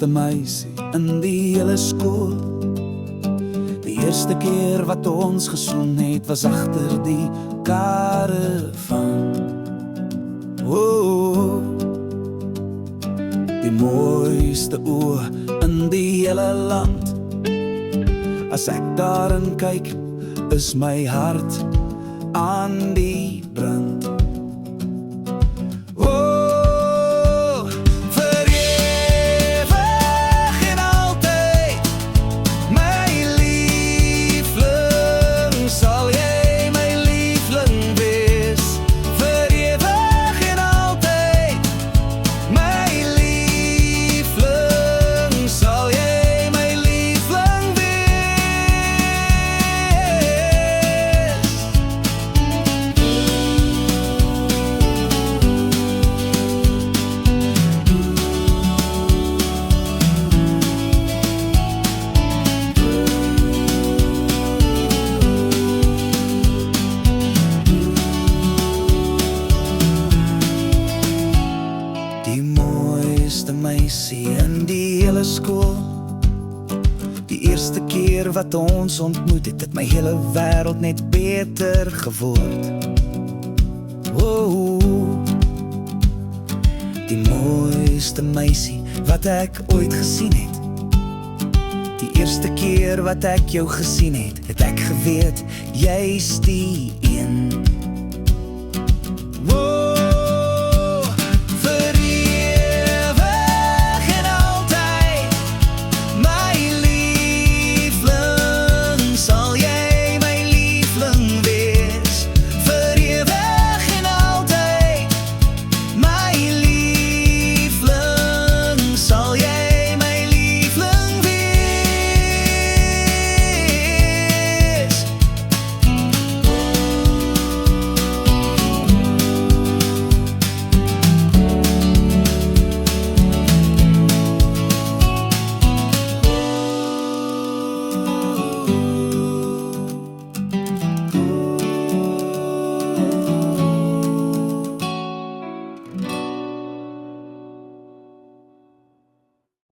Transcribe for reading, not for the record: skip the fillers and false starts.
mooiste meisie in die hele skool. Die eerste keer wat ons gesoen het, was agter die karavaan. Oh, die mooiste oë in die hele land. As ek daarin kyk, is my hart aan die brand. Oh, vir ewig en altyd, my liefling, sal jy my liefling wees. Vir ewig en altyd, my liefling, sal jy my liefling wees. Die mooiste meisie in die hele skool. Die eerste keer wat ons ontmoet het, het my hele wêreld net beter geword. Oh, die mooiste meisie wat ek ooit gesien het. Die eerste keer wat ek jou gesien het, het ek geweet, jy's die een.